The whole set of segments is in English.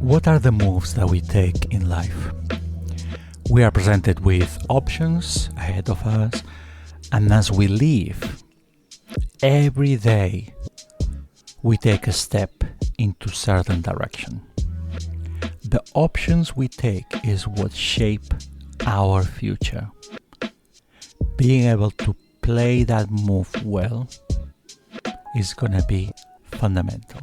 What are the moves that we take in life? We are presented with options ahead of us, and as we live, every day we take a step into certain direction. The options we take is what shape our future. Being able to play that move well is going to be fundamental.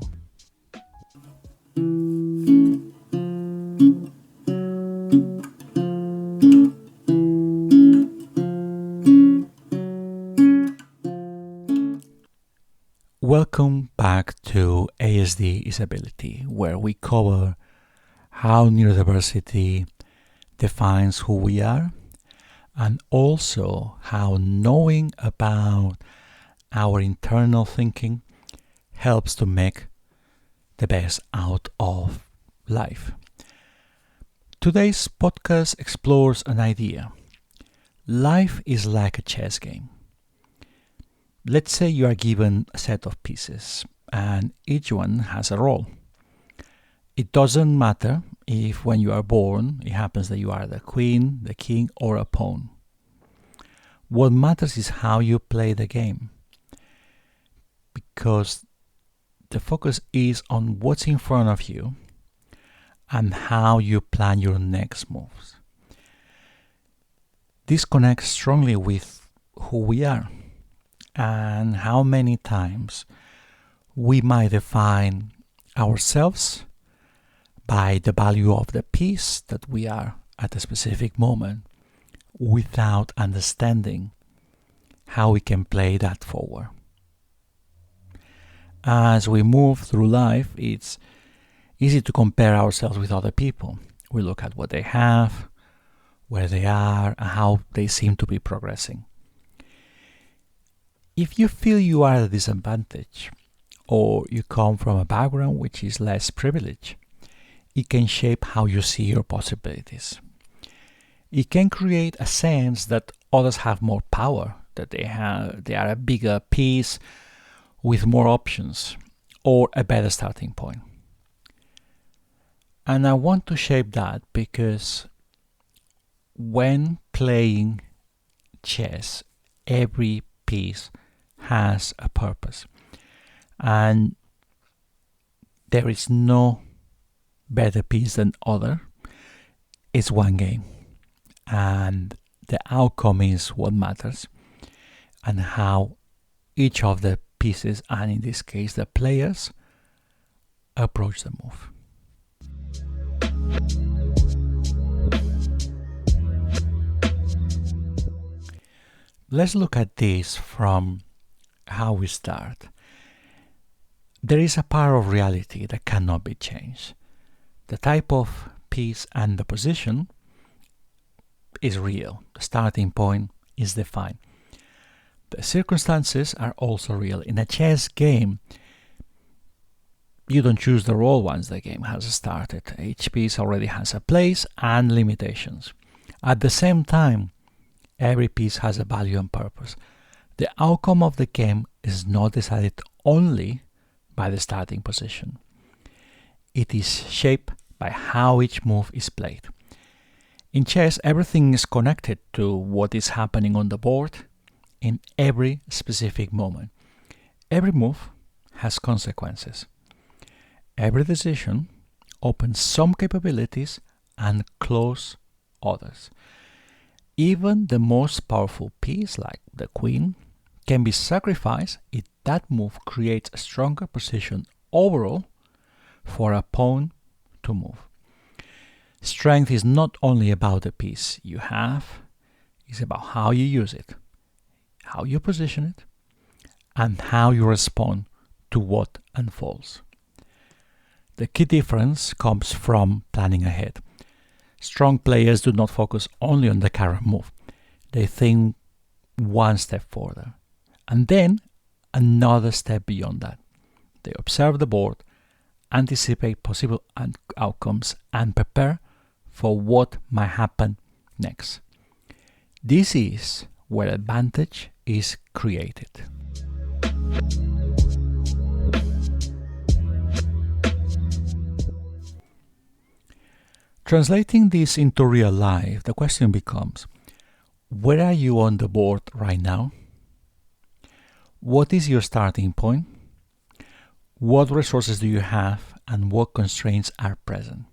Welcome back to ASD is Ability, where we cover how neurodiversity defines who we are, and also how knowing about our internal thinking helps to make the best out of life. Today's podcast explores an idea. Life is like a chess game. Let's say you are given a set of pieces and each one has a role. It doesn't matter if when you are born it happens that you are the queen, the king, or a pawn. What matters is how you play the game, because the focus is on what's in front of you and how you plan your next moves. This connects strongly with who we are and how many times we might define ourselves by the value of the piece that we are at a specific moment without understanding how we can play that forward. As we move through life, it's easy to compare ourselves with other people. We look at what they have, where they are, and how they seem to be progressing. If you feel you are at a disadvantage, or you come from a background which is less privileged, it can shape how you see your possibilities. It can create a sense that others have more power, that they are a bigger piece with more options, or a better starting point. And I want to shape that because when playing chess, every piece has a purpose. And there is no better piece than other. It's one game. And the outcome is what matters. And how each of the pieces, and in this case the players, approach the move. Let's look at this from how we start. There is a part of reality that cannot be changed. The type of piece and the position is real. The starting point is defined. The circumstances are also real. In a chess game, you don't choose the role once the game has started. Each piece already has a place and limitations. At the same time, every piece has a value and purpose. The outcome of the game is not decided only by the starting position. It is shaped by how each move is played. In chess, everything is connected to what is happening on the board in every specific moment. Every move has consequences. Every decision opens some capabilities and closes others. Even the most powerful piece, like the queen, can be sacrificed if that move creates a stronger position overall for a pawn to move. Strength is not only about the piece you have, it's about how you use it, how you position it, and how you respond to what unfolds. The key difference comes from planning ahead. Strong players do not focus only on the current move. They think one step further, and then another step beyond that. They observe the board, anticipate possible outcomes, and prepare for what might happen next. This is where advantage is created. Translating this into real life, the question becomes, where are you on the board right now? What is your starting point? What resources do you have and what constraints are present?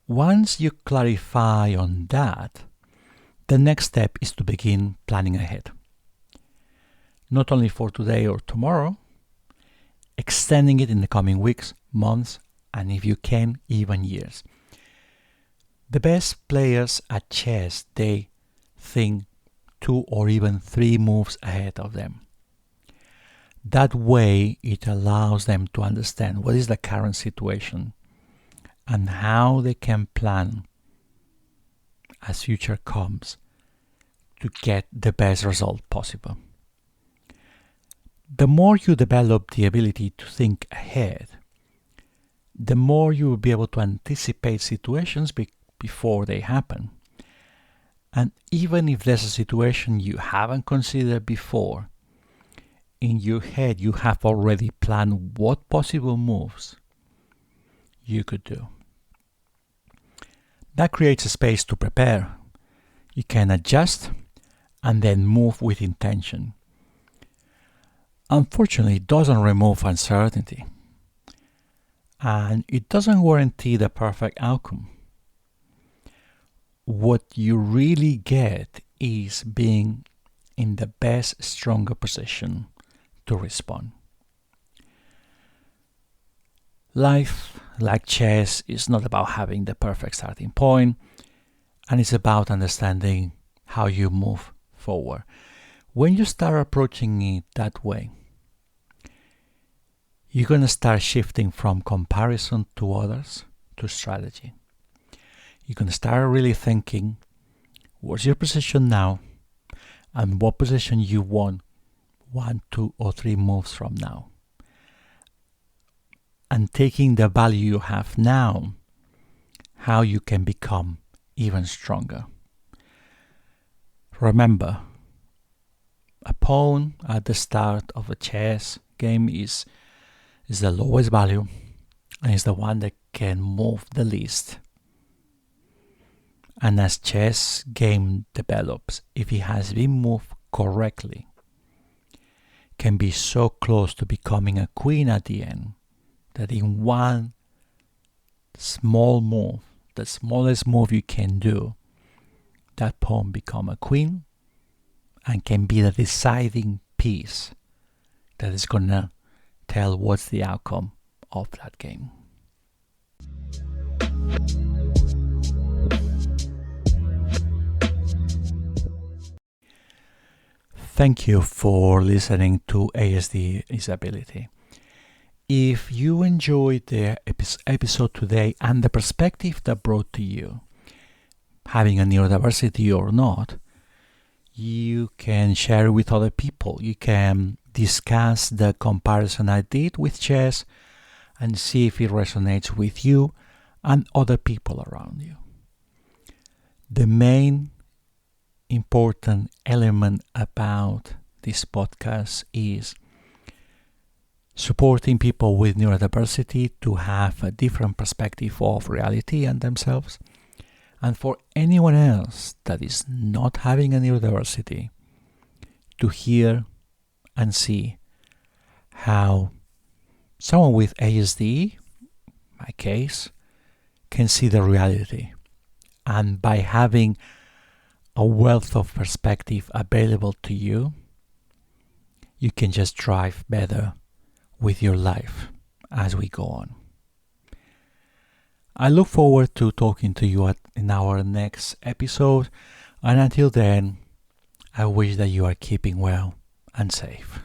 Once you clarify on that, the next step is to begin planning ahead. Not only for today or tomorrow, extending it in the coming weeks, months, and if you can, even years. The best players at chess, they think 2 or even 3 moves ahead of them. That way, it allows them to understand what is the current situation and how they can plan as future comes to get the best result possible. The more you develop the ability to think ahead, the more you will be able to anticipate situations before they happen. And even if there's a situation you haven't considered before, in your head you have already planned what possible moves you could do. That creates a space to prepare. You can adjust and then move with intention. Unfortunately, it doesn't remove uncertainty, and it doesn't guarantee the perfect outcome. What you really get is being in the best, stronger position to respond. Life, like chess, is not about having the perfect starting point, and it's about understanding how you move forward. When you start approaching it that way, you're going to start shifting from comparison to others to strategy. You're going to start really thinking, what's your position now, and what position you want 1, 2, or 3 moves from now. And taking the value you have now, how you can become even stronger. Remember, a pawn at the start of a chess game is the lowest value and is the one that can move the least. And as chess game develops, if it has been moved correctly, can be so close to becoming a queen at the end that in one small move, the smallest move you can do, that pawn become a queen and can be the deciding piece that is gonna tell what's the outcome of that game. Thank you for listening to ASD is Ability. If you enjoyed the episode today and the perspective that brought to you, having a neurodiversity or not, you can share it with other people. You can discuss the comparison I did with chess and see if it resonates with you and other people around you. The main important element about this podcast is supporting people with neurodiversity to have a different perspective of reality and themselves, and for anyone else that is not having a neurodiversity to hear and see how someone with ASD, my case, can see the reality. And by having a wealth of perspective available to you, you can just drive better with your life as we go on. I look forward to talking to you in our next episode, and until then, I wish that you are keeping well and safe.